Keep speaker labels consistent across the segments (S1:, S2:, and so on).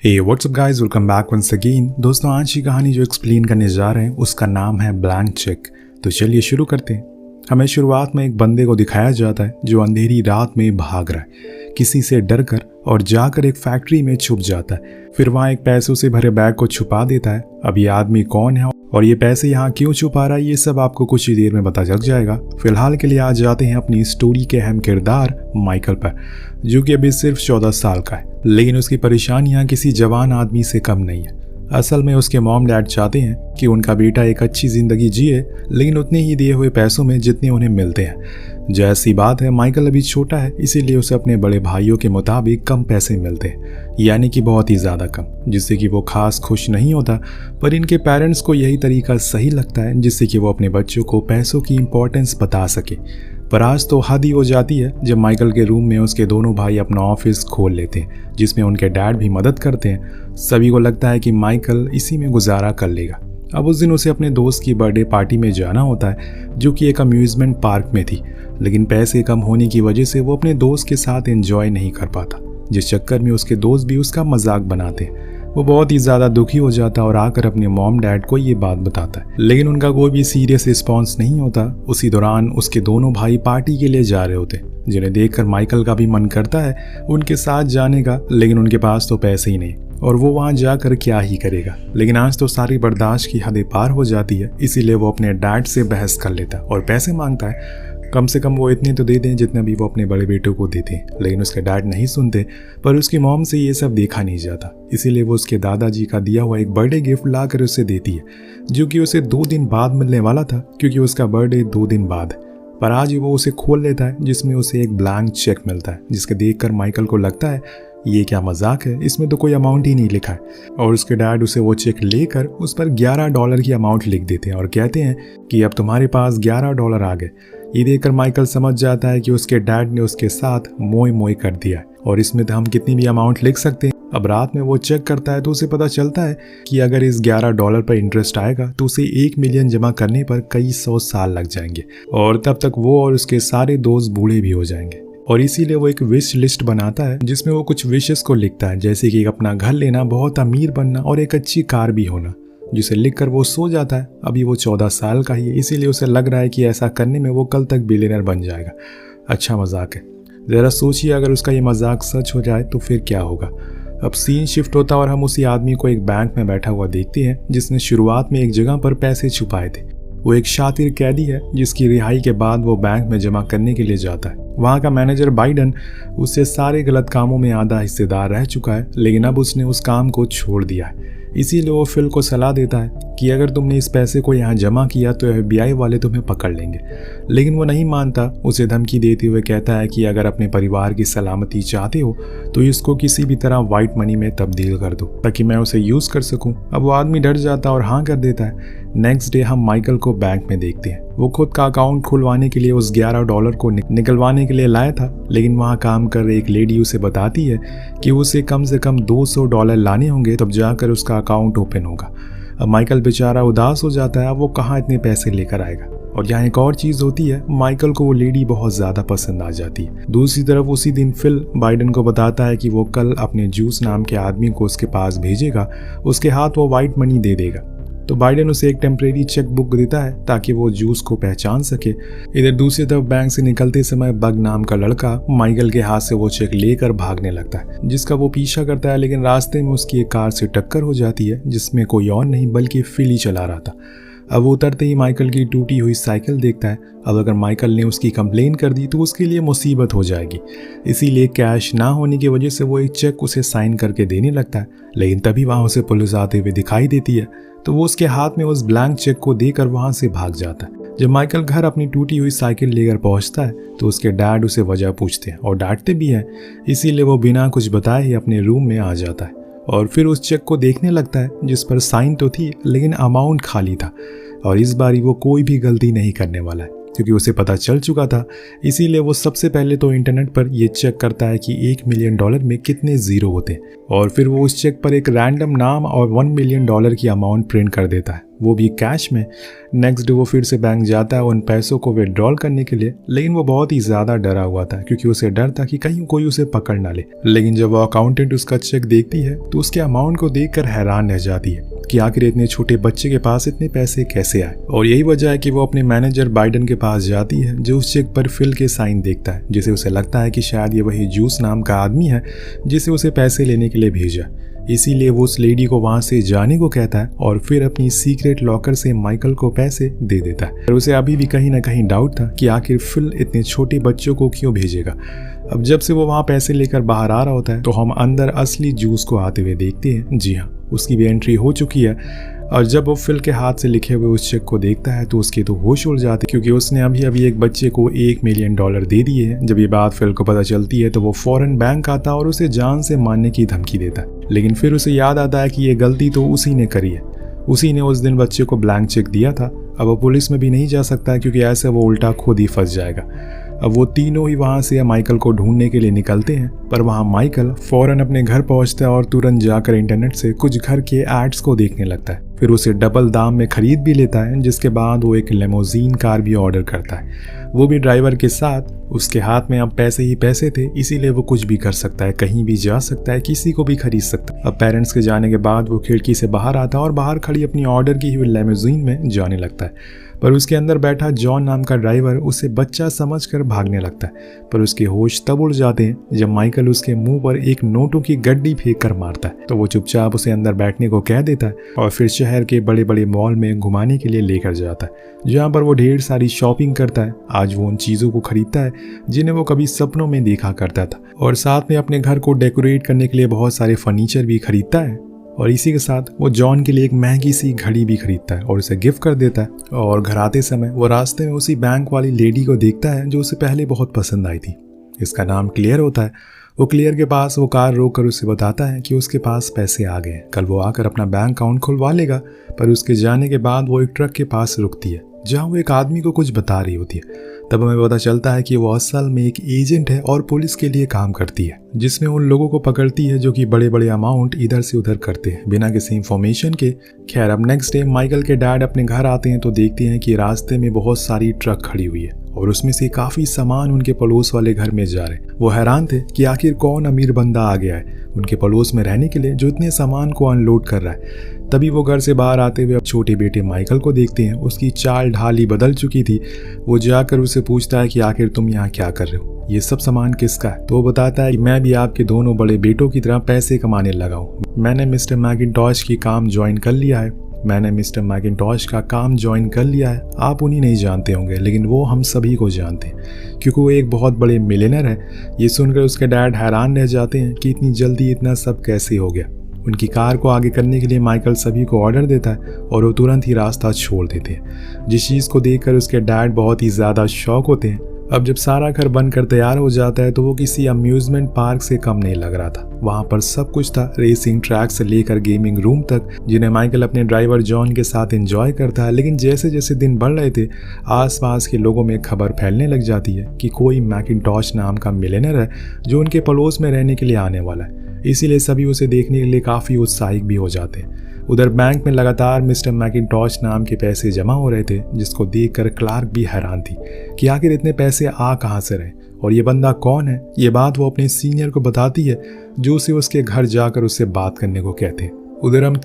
S1: हे WhatsApp guys, welcome back once again. दोस्तों, आज की कहानी जो एक्सप्लेन करने जा रहे हैं उसका नाम है ब्लैंक चेक। तो चलिए शुरू करते हैं। हमें शुरुआत में एक बंदे को दिखाया जाता है जो अंधेरी रात में भाग रहा है किसी से डर कर और जाकर एक फैक्ट्री में छुप जाता है। फिर वहाँ एक पैसों से भरे बैग को छुपा देता है। अब ये आदमी कौन है और ये पैसे यहाँ क्यों छुपा रहा है, ये सब आपको कुछ ही देर में पता चल जाएगा। फिलहाल के लिए आज जाते हैं अपनी स्टोरी के अहम किरदार माइकल पर, जो कि अभी सिर्फ 14 साल का है, लेकिन उसकी परेशानियां किसी जवान आदमी से कम नहीं है। असल में उसके मॉम डैड चाहते हैं कि उनका बेटा एक अच्छी जिंदगी जिए, लेकिन उतने ही दिए हुए पैसों में जितने उन्हें मिलते हैं। जैसी बात है, माइकल अभी छोटा है, इसीलिए उसे अपने बड़े भाइयों के मुताबिक कम पैसे मिलते हैं, यानी कि बहुत ही ज़्यादा कम, जिससे कि वो खास खुश नहीं होता। पर इनके पेरेंट्स को यही तरीका सही लगता है जिससे कि वो अपने बच्चों को पैसों की इम्पोर्टेंस बता सके। पर आज तो हद ही हो जाती है जब माइकल के रूम में उसके दोनों भाई अपना ऑफिस खोल लेते हैं, जिसमें उनके डैड भी मदद करते हैं। सभी को लगता है कि माइकल इसी में गुजारा कर लेगा। अब उस दिन उसे अपने दोस्त की बर्थडे पार्टी में जाना होता है, जो कि एक अम्यूजमेंट पार्क में थी, लेकिन पैसे कम होने की वजह से वो अपने दोस्त के साथ एंजॉय नहीं कर पाता, जिस चक्कर में उसके दोस्त भी उसका मजाक बनाते हैं। वो बहुत ही ज़्यादा दुखी हो जाता और आकर अपने मॉम डैड को ये बात बताता है, लेकिन उनका कोई भी सीरियस रिस्पॉन्स नहीं होता। उसी दौरान उसके दोनों भाई पार्टी के लिए जा रहे होते, जिन्हें देखकर माइकल का भी मन करता है उनके साथ जाने का, लेकिन उनके पास तो पैसे ही नहीं और वो वहाँ जाकर क्या ही करेगा। लेकिन आज तो सारी बर्दाश्त की हदें पार हो जाती है, इसीलिए वो अपने डैड से बहस कर लेता और पैसे मांगता है। कम से कम वो इतने तो दे दें जितने भी वो अपने बड़े बेटों को देते हैं, लेकिन उसके डैड नहीं सुनते। पर उसकी मॉम से ये सब देखा नहीं जाता, इसीलिए वो उसके दादाजी का दिया हुआ एक बर्थडे गिफ्ट लाकर उसे देती है, जो कि उसे 2 दिन बाद मिलने वाला था, क्योंकि उसका बर्थडे 2 दिन बाद है। पर आज वो उसे खोल लेता है, जिसमें उसे एक ब्लैंक चेक मिलता है, जिसके देखकर माइकल को लगता है ये क्या मजाक है, इसमें तो कोई अमाउंट ही नहीं लिखा है। और उसके डैड उसे वो चेक लेकर उस पर $11 की अमाउंट लिख देते हैं और कहते हैं कि अब तुम्हारे पास $11 आ गए। ये देखकर माइकल समझ जाता है कि उसके डैड ने उसके साथ मोई मोई कर दिया है और इसमें तो हम कितनी भी अमाउंट लिख सकते हैं। अब रात में वो चेक करता है तो उसे पता चलता है कि अगर इस $11 पर इंटरेस्ट आएगा तो उसे 1 मिलियन जमा करने पर कई 100 साल लग जाएंगे और तब तक वो और उसके सारे दोस्त बूढ़े भी हो जाएंगे। और इसीलिए वो एक विश लिस्ट बनाता है, जिसमें वो कुछ विशेस को लिखता है, जैसे कि अपना घर लेना, बहुत अमीर बनना और एक अच्छी कार भी होना, जिसे लिखकर वो सो जाता है। अभी वो 14 साल का ही है, इसीलिए उसे लग रहा है कि ऐसा करने में वो कल तक बिलियनर बन जाएगा। अच्छा मजाक है, ज़रा सोचिए अगर उसका ये मजाक सच हो जाए तो फिर क्या होगा। अब सीन शिफ्ट होता और हम उसी आदमी को एक बैंक में बैठा हुआ देखते हैं, जिसने शुरुआत में एक जगह पर पैसे छुपाए थे। वो एक शातिर कैदी है, जिसकी रिहाई के बाद वो बैंक में जमा करने के लिए जाता है। वहाँ का मैनेजर बाइडन उससे सारे गलत कामों में आधा हिस्सेदार रह चुका है, लेकिन अब उसने उस काम को छोड़ दिया है। इसीलिए वो फिल को सलाह देता है कि अगर तुमने इस पैसे को यहाँ जमा किया तो FBI वाले तुम्हें पकड़ लेंगे, लेकिन वो नहीं मानता। उसे धमकी देते हुए कहता है कि अगर अपने परिवार की सलामती चाहते हो तो इसको किसी भी तरह वाइट मनी में तब्दील कर दो, ताकि मैं उसे यूज़ कर सकूं। अब वो आदमी डर जाता और हाँ कर देता है। नेक्स्ट डे हम माइकल को बैंक में देखते हैं। वो खुद का अकाउंट खुलवाने के लिए उस $11 को निकलवाने के लिए लाया था, लेकिन वहाँ काम कर रही एक लेडी उसे बताती है कि उसे कम से कम $200 लाने होंगे, तब जाकर उसका अकाउंट ओपन होगा। अब माइकल बेचारा उदास हो जाता है, अब वो कहाँ इतने पैसे लेकर आएगा। और यहाँ एक और चीज़ होती है, माइकल को वो लेडी बहुत ज़्यादा पसंद आ जाती है। दूसरी तरफ उसी दिन फिल बाइडन को बताता है कि वो कल अपने जूस नाम के आदमी को उसके पास भेजेगा, उसके हाथ वो वाइट मनी दे देगा। तो बाइडन उसे एक टेम्परेरी चेक बुक देता है ताकि वो जूस को पहचान सके। इधर दूसरी तरफ बैंक से निकलते समय बग नाम का लड़का माइकल के हाथ से वो चेक लेकर भागने लगता है, जिसका वो पीछा करता है, लेकिन रास्ते में उसकी एक कार से टक्कर हो जाती है, जिसमें कोई और नहीं बल्कि फिल ही चला रहा था। अब वो उतरते ही माइकल की टूटी हुई साइकिल देखता है। अब अगर माइकल ने उसकी कंप्लेन कर दी तो उसके लिए मुसीबत हो जाएगी, इसीलिए कैश ना होने की वजह से वो एक चेक उसे साइन करके देने लगता है। लेकिन तभी वहाँ उसे पुलिस आते हुए दिखाई देती है, तो वो उसके हाथ में उस ब्लैंक चेक को देकर वहाँ से भाग जाता है। जब माइकल घर अपनी टूटी हुई साइकिल लेकर पहुँचता है तो उसके डैड उसे वजह पूछते हैं और डांटते भी हैं, इसीलिए वो बिना कुछ बताए ही अपने रूम में आ जाता है और फिर उस चेक को देखने लगता है, जिस पर साइन तो थी लेकिन अमाउंट खाली था। और इस बारी वो कोई भी गलती नहीं करने वाला है, क्योंकि उसे पता चल चुका था। इसीलिए वो सबसे पहले तो इंटरनेट पर ये चेक करता है कि $1 मिलियन में कितने ज़ीरो होते हैं, और फिर वो उस चेक पर एक रैंडम नाम और $1 मिलियन की अमाउंट प्रिंट कर देता है, वो भी कैश में। नेक्स्ट डे वो फिर से बैंक जाता है उन पैसों को विड्रॉल करने के लिए, लेकिन वो बहुत ही ज़्यादा डरा हुआ था क्योंकि उसे डर था कि कहीं कोई उसे पकड़ ना ले। लेकिन जब वो अकाउंटेंट उसका चेक देखती है तो उसके अमाउंट को देखकर हैरान रह जाती है कि आखिर इतने छोटे बच्चे के पास इतने पैसे कैसे आए। और यही वजह है कि वो अपने मैनेजर बाइडन के पास जाती है, जो उस चेक पर फिल के साइन देखता है, जिसे उसे लगता है कि शायद ये वही जूस नाम का आदमी है जिसे उसे पैसे लेने के लिए भेजा। इसीलिए वो उस लेडी को वहां से जाने को कहता है और फिर अपनी सीक्रेट लॉकर से माइकल को पैसे दे देता है। और उसे अभी भी कहीं ना कहीं डाउट था कि आखिर फिल इतने छोटे बच्चों को क्यों भेजेगा। अब जब से वो वहां पैसे लेकर बाहर आ रहा होता है तो हम अंदर असली जूस को आते हुए देखते हैं। जी हाँ, उसकी भी एंट्री हो चुकी है। और जब वो फिल के हाथ से लिखे हुए उस चेक को देखता है तो उसके तो होश उड़ जाते, क्योंकि उसने अभी अभी एक बच्चे को $1 मिलियन दे दिए हैं। जब ये बात फिल को पता चलती है तो वो फौरन बैंक आता और उसे जान से मारने की धमकी देता है। लेकिन फिर उसे याद आता है कि ये गलती तो उसी ने करी है, उसी ने उस दिन बच्चे को ब्लैंक चेक दिया था। अब वो पुलिस में भी नहीं जा सकता क्योंकि ऐसे वो उल्टा खुद ही फंस जाएगा। अब वो तीनों ही वहाँ से माइकल को ढूंढने के लिए निकलते हैं, पर वहाँ माइकल फौरन अपने घर पहुँचता है और तुरंत जाकर इंटरनेट से कुछ घर के एड्स को देखने लगता है। फिर उसे डबल दाम में खरीद भी लेता है, जिसके बाद वो एक लेमोजीन कार भी ऑर्डर करता है, वो भी ड्राइवर के साथ। उसके हाथ में अब पैसे ही पैसे थे, इसीलिए वो कुछ भी कर सकता है, कहीं भी जा सकता है, किसी को भी खरीद सकता है। अब पेरेंट्स के जाने के बाद वो खिड़की से बाहर आता है और बाहर खड़ी अपनी ऑर्डर की हुई लेमोजीन में जाने लगता है। पर उसके अंदर बैठा जॉन नाम का ड्राइवर उसे बच्चा समझकर भागने लगता है। पर उसके होश तब उड़ जाते हैं जब माइकल उसके मुंह पर एक नोटों की गड्डी फेंक कर मारता है। तो वो चुपचाप उसे अंदर बैठने को कह देता है और फिर शहर के बड़े बड़े मॉल में घुमाने के लिए लेकर जाता है, जहाँ पर वो ढेर सारी शॉपिंग करता है। आज वो उन चीज़ों को खरीदता है जिन्हें वो कभी सपनों में देखा करता था, और साथ में अपने घर को डेकोरेट करने के लिए बहुत सारे फर्नीचर भी खरीदता है। और इसी के साथ वो जॉन के लिए एक महंगी सी घड़ी भी खरीदता है और उसे गिफ्ट कर देता है। और घर आते समय वो रास्ते में उसी बैंक वाली लेडी को देखता है जो उसे पहले बहुत पसंद आई थी। इसका नाम क्लियर होता है। वो क्लियर के पास वो कार रोक कर उसे बताता है कि उसके पास पैसे आ गए, कल वो आकर अपना बैंक अकाउंट खुलवा लेगा। पर उसके जाने के बाद वो एक ट्रक के पास रुकती है जहाँ वो एक आदमी को कुछ बता रही होती है। तब हमें पता चलता है कि वो असल में एक एजेंट है और पुलिस के लिए काम करती है, जिसमें उन लोगों को पकड़ती है जो कि बड़े बड़े अमाउंट इधर से उधर करते हैं बिना किसी इंफॉर्मेशन के। खैर, अब नेक्स्ट डे माइकल के डैड अपने घर आते हैं तो देखते हैं कि रास्ते में बहुत सारी ट्रक खड़ी हुई है और उसमें से काफी सामान उनके पड़ोस वाले घर में जा रहे हैं। वो हैरान थे कि आखिर कौन अमीर बंदा आ गया है उनके पड़ोस में रहने के लिए जो इतने सामान को अनलोड कर रहा है। तभी वो घर से बाहर आते हुए अब छोटे बेटे माइकल को देखते हैं। उसकी चाल ढाल ही बदल चुकी थी। वो जाकर उसे पूछता है कि आखिर तुम यहाँ क्या कर रहे हो, ये सब सामान किसका है। तो वो बताता है कि मैं भी आपके दोनों बड़े बेटों की तरह पैसे कमाने लगा हूँ। मैंने मिस्टर मैकिन्टॉश की काम ज्वाइन कर लिया है। आप उन्हीं नहीं जानते होंगे, लेकिन वो हम सभी को जानते हैं क्योंकि वो एक बहुत बड़े मिलियनर है। ये सुनकर उसके डैड हैरान रह जाते हैं कि इतनी जल्दी इतना सब कैसे हो गया। उनकी कार को आगे करने के लिए माइकल सभी को ऑर्डर देता है और वो तुरंत ही रास्ता छोड़ देते हैं, जिस चीज़ को देखकर उसके डैड बहुत ही ज़्यादा शॉक होते हैं। अब जब सारा घर बनकर तैयार हो जाता है तो वो किसी अम्यूजमेंट पार्क से कम नहीं लग रहा था। वहाँ पर सब कुछ था, रेसिंग ट्रैक से लेकर गेमिंग रूम तक, जिन्हें माइकल अपने ड्राइवर जॉन के साथ एंजॉय करता है। लेकिन जैसे जैसे दिन बढ़ रहे थे आसपास के लोगों में खबर फैलने लग जाती है कि कोई मैकिन्टॉश नाम का मिलियनर है जो उनके पड़ोस में रहने के लिए आने वाला है। इसीलिए सभी उसे देखने के लिए काफ़ी उत्साहित भी हो जाते हैं। उधर बैंक में लगातार मिस्टर मैकिन्टॉश नाम के पैसे जमा हो रहे थे, जिसको देखकर क्लार्क भी हैरान थी कि आखिर इतने पैसे आ कहाँ से रहे और ये बंदा कौन है। ये बात वो अपने सीनियर को बताती है जो उसे उसके घर जाकर उससे बात करने को कहते हैं। उधर हम उन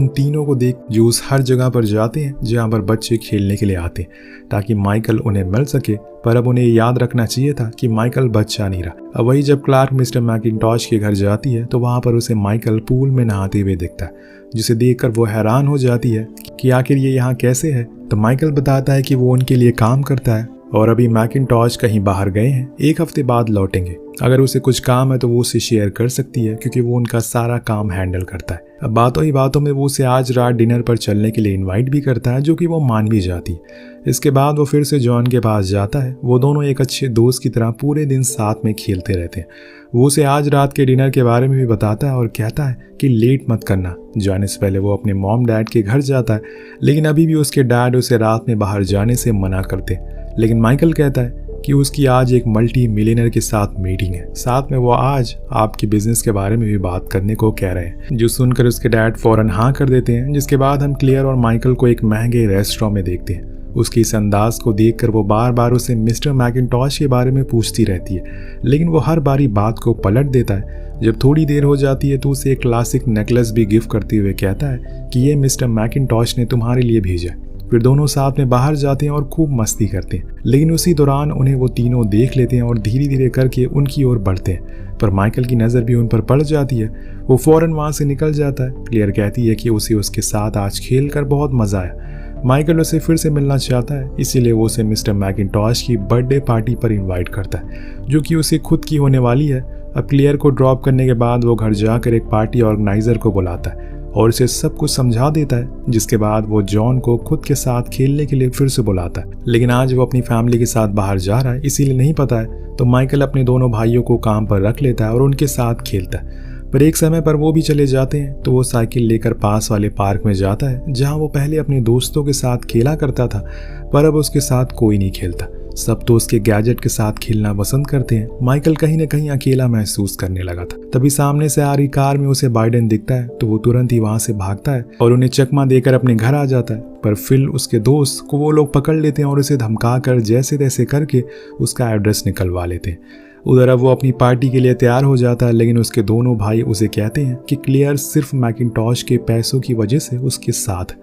S1: तीनों को देख जो उस हर जगह पर जाते हैं जहाँ पर बच्चे खेलने के लिए आते हैं ताकि माइकल उन्हें मिल सके। पर अब उन्हें याद रखना चाहिए था कि माइकल बच्चा नहीं रहा। अब वही जब क्लार्क मिस्टर मैकिन्टॉश के घर जाती है तो वहाँ पर उसे माइकल पूल में नहाते हुए दिखता है, जिसे देखकर वो हैरान हो जाती है कि आखिर ये यहाँ कैसे है। तो माइकल बताता है कि वो उनके लिए काम करता है और अभी मैकिन्टॉश कहीं बाहर गए हैं, 1 हफ्ते बाद लौटेंगे। अगर उसे कुछ काम है तो वो उसे शेयर कर सकती है क्योंकि वो उनका सारा काम हैंडल करता है। अब बातों ही बातों में वो उसे आज रात डिनर पर चलने के लिए इनवाइट भी करता है, जो कि वो मान भी जाती है। इसके बाद वो फिर से जॉन के पास जाता है। वो दोनों एक अच्छे दोस्त की तरह पूरे दिन साथ में खेलते रहते हैं। वो उसे आज रात के डिनर के बारे में भी बताता है और कहता है कि लेट मत करना। जाने से पहले वो अपने मॉम डैड के घर जाता है, लेकिन अभी भी उसके डैड उसे रात में बाहर जाने से मना करते हैं। लेकिन माइकल कहता है कि उसकी आज एक मल्टी मिलियनर के साथ मीटिंग है, साथ में वो आज आपके बिजनेस के बारे में भी बात करने को कह रहे हैं, जो सुनकर उसके डैड फौरन हाँ कर देते हैं। जिसके बाद हम क्लेयर और माइकल को एक महंगे रेस्टोरेंट में देखते हैं। उसकी इस अंदाज को देखकर वो बार बार उसे मिस्टर मैकिन्टॉश के बारे में पूछती रहती है, लेकिन वो हर बारी बात को पलट देता है। जब थोड़ी देर हो जाती है तो उसे एक क्लासिक नेकलेस भी गिफ्ट करते हुए कहता है कि ये मिस्टर मैकिन्टॉश ने तुम्हारे लिए भेजा है। फिर दोनों साथ में बाहर जाते हैं और खूब मस्ती करते हैं, लेकिन उसी दौरान उन्हें वो तीनों देख लेते हैं और धीरे धीरे करके उनकी ओर बढ़ते हैं। पर माइकल की नज़र भी उन पर पड़ जाती है। वो फौरन वहाँ से निकल जाता है। क्लेयर कहती है कि उसे उसके साथ आज खेल कर बहुत मज़ा आया। माइकल उसे फिर से मिलना चाहता है, इसीलिए वो उसे मिस्टर मैकिन्टॉश की बर्थडे पार्टी पर इन्वाइट करता है, जो कि उसे खुद की होने वाली है। अब क्लेयर को ड्रॉप करने के बाद वो घर जाकर एक पार्टी ऑर्गेनाइजर को बुलाता है और उसे सब कुछ समझा देता है। जिसके बाद वो जॉन को खुद के साथ खेलने के लिए फिर से बुलाता है, लेकिन आज वो अपनी फैमिली के साथ बाहर जा रहा है, इसीलिए नहीं पता है। तो माइकल अपने दोनों भाइयों को काम पर रख लेता है और उनके साथ खेलता है। पर एक समय पर वो भी चले जाते हैं, तो वो साइकिल लेकर पास वाले पार्क में जाता है, जहाँ वो पहले अपने दोस्तों के साथ खेला करता था, पर अब उसके साथ कोई नहीं खेलता। सब तो उसके गैजेट के साथ खेलना पसंद करते हैं। माइकल कहीं न कहीं अकेला महसूस करने लगा था। तभी सामने से आ रही कार में उसे बाइडेन दिखता है, तो वो तुरंत ही वहां से भागता है और उन्हें चकमा देकर अपने घर आ जाता है। पर फिल उसके दोस्त को वो लोग पकड़ लेते हैं और उसे धमका कर जैसे तैसे करके उसका एड्रेस निकलवा लेते हैं। उधर अब वो अपनी पार्टी के लिए तैयार हो जाता है, लेकिन उसके दोनों भाई उसे कहते हैं कि क्लियर सिर्फ मैकिन्टॉश के पैसों की वजह से उसके साथ,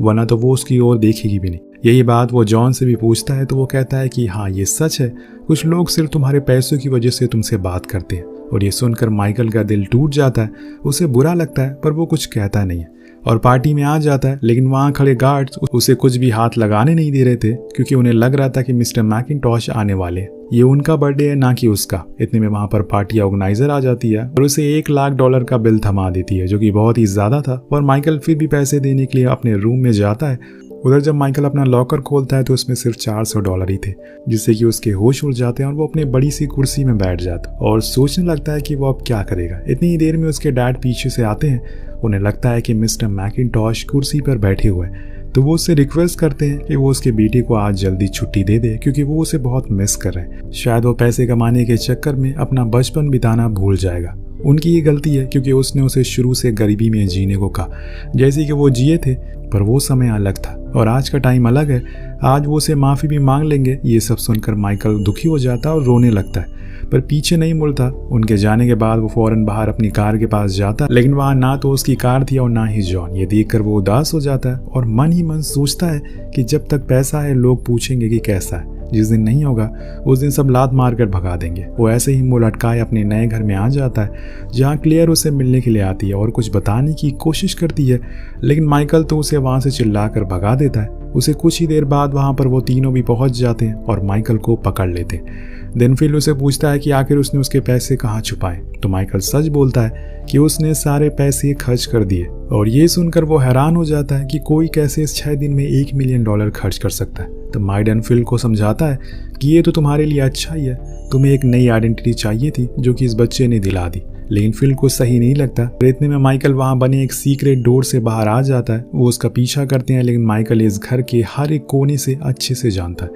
S1: वरना तो वो उसकी ओर देखेगी भी नहीं। यही बात वो जॉन से भी पूछता है, तो वो कहता है कि हाँ ये सच है, कुछ लोग सिर्फ तुम्हारे पैसों की वजह से तुमसे बात करते हैं। और ये सुनकर माइकल का दिल टूट जाता है। उसे बुरा लगता है, पर वो कुछ कहता नहीं है और पार्टी में आ जाता है। लेकिन वहाँ खड़े गार्ड्स उसे कुछ भी हाथ लगाने नहीं दे रहे थे, क्योंकि उन्हें लग रहा था कि मिस्टर मैकिन्टॉश आने वाले हैं। ये उनका बर्थडे है, ना कि उसका। इतने में वहाँ पर पार्टी ऑर्गेनाइजर आ जाती है और उसे $1,00,000 का बिल थमा देती है, जो कि बहुत ही ज्यादा था। और माइकल फिर भी पैसे देने के लिए अपने रूम में जाता है। उधर जब माइकल अपना लॉकर खोलता है तो उसमें सिर्फ $400 ही थे, जिससे कि उसके होश उड़ जाते हैं और वो अपने बड़ी सी कुर्सी में बैठ जाता और सोचने लगता है कि वो अब क्या करेगा। इतनी ही देर में उसके डैड पीछे से आते हैं। उन्हें लगता है कि मिस्टर मैकिन्टॉश कुर्सी पर बैठे हुए हैं, तो वो उससे रिक्वेस्ट करते हैं कि वो उसके बेटे को आज जल्दी छुट्टी दे दे, क्योंकि वो उसे बहुत मिस कर रहे हैं। शायद वो पैसे कमाने के चक्कर में अपना बचपन बिताना भूल जाएगा। उनकी ये गलती है, क्योंकि उसने उसे शुरू से गरीबी में जीने को कहा, जैसे कि वो जिए थे, पर वो समय अलग था और आज का टाइम अलग है। आज वो उसे माफ़ी भी मांग लेंगे। ये सब सुनकर माइकल दुखी हो जाता है और रोने लगता है, पर पीछे नहीं मुड़ता। उनके जाने के बाद वो फौरन बाहर अपनी कार के पास जाता, लेकिन वहाँ ना तो उसकी कार थी और ना ही जॉन। ये देखकर वो उदास हो जाता है और मन ही मन सोचता है कि जब तक पैसा है लोग पूछेंगे कि कैसा है। जिस दिन नहीं होगा उस दिन सब लात मार कर भगा देंगे। वो ऐसे ही मुंह लटकाए अपने नए घर में आ जाता है, जहाँ क्लियर उसे मिलने के लिए आती है और कुछ बताने की कोशिश करती है, लेकिन माइकल तो उसे वहाँ से चिल्लाकर भगा देता है। उसे कुछ ही देर बाद वहाँ पर वो तीनों भी पहुँच जाते हैं और माइकल को पकड़ लेते हैं। देन फिल उसे पूछता है कि आखिर उसने उसके पैसे कहाँ छुपाए, तो माइकल सच बोलता है कि उसने सारे पैसे खर्च कर दिए। और ये सुनकर वो हैरान हो जाता है कि कोई कैसे इस 6 दिन में $1 मिलियन खर्च कर सकता है। तो माइडन फिल को समझाता है कि ये तो तुम्हारे लिए अच्छा ही है, तुम्हें एक नई आइडेंटिटी चाहिए थी जो कि इस बच्चे ने दिला दी। लेकिन फिल को सही नहीं लगता। इतने में माइकल वहां बने एक सीक्रेट डोर से बाहर आ जाता है। वो उसका पीछा करते हैं, लेकिन माइकल इस घर के हर एक कोने से अच्छे से जानता है,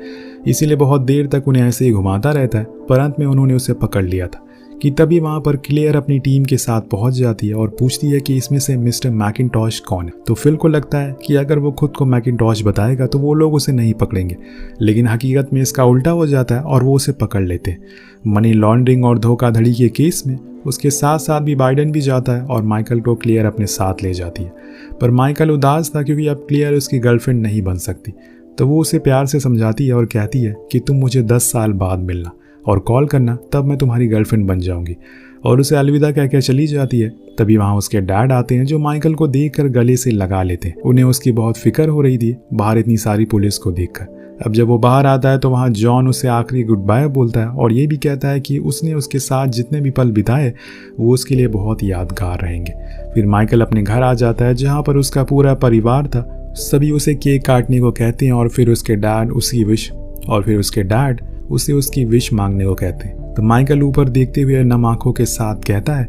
S1: इसीलिए बहुत देर तक उन्हें ऐसे ही घुमाता रहता है। पर अंत में उन्होंने उसे पकड़ लिया था कि तभी वहां पर क्लेयर अपनी टीम के साथ पहुंच जाती है और पूछती है कि इसमें से मिस्टर मैकिन्टॉश कौन है। तो फिल को लगता है कि अगर वो खुद को मैकिन्टॉश बताएगा तो वो लोग उसे नहीं पकड़ेंगे, लेकिन हकीकत में इसका उल्टा हो जाता है और वो उसे पकड़ लेते हैं। मनी लॉन्ड्रिंग और धोखाधड़ी के केस में उसके साथ साथ भी बाइडेन भी जाता है और माइकल को क्लियर अपने साथ ले जाती है। पर माइकल उदास था, क्योंकि अब क्लियर उसकी गर्लफ्रेंड नहीं बन सकती। तो वो उसे प्यार से समझाती है और कहती है कि तुम मुझे 10 साल बाद मिलना और कॉल करना, तब मैं तुम्हारी गर्लफ्रेंड बन जाऊंगी। और उसे अलविदा कहकर चली जाती है। तभी वहाँ उसके डैड आते हैं, जो माइकल को देखकर गले से लगा लेते हैं। उन्हें उसकी बहुत फिक्र हो रही थी बाहर इतनी सारी पुलिस को देखकर। अब जब वो बाहर आता है तो वहाँ जॉन उसे आखिरी गुड बाय बोलता है और ये भी कहता है कि उसने उसके साथ जितने भी पल बिताए वो उसके लिए बहुत यादगार रहेंगे। फिर माइकल अपने घर आ जाता है जहाँ पर उसका पूरा परिवार था। सभी उसे केक काटने को कहते हैं और फिर उसके डैड उसे उसकी विश मांगने को कहते हैं। तो माइकल ऊपर देखते हुए नम आंखों के साथ कहता है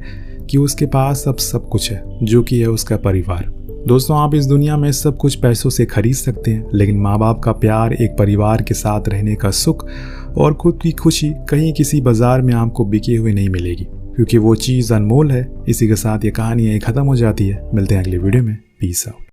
S1: कि उसके पास अब सब कुछ है, जो कि है उसका परिवार। दोस्तों, आप इस दुनिया में सब कुछ पैसों से खरीद सकते हैं, लेकिन माँ बाप का प्यार, एक परिवार के साथ रहने का सुख और खुद की खुशी कहीं किसी बाजार में आपको बिके हुए नहीं मिलेगी, क्योंकि वो चीज़ अनमोल है। इसी के साथ ये कहानी यहीं ख़त्म हो जाती है। मिलते हैं अगली वीडियो में। Peace out.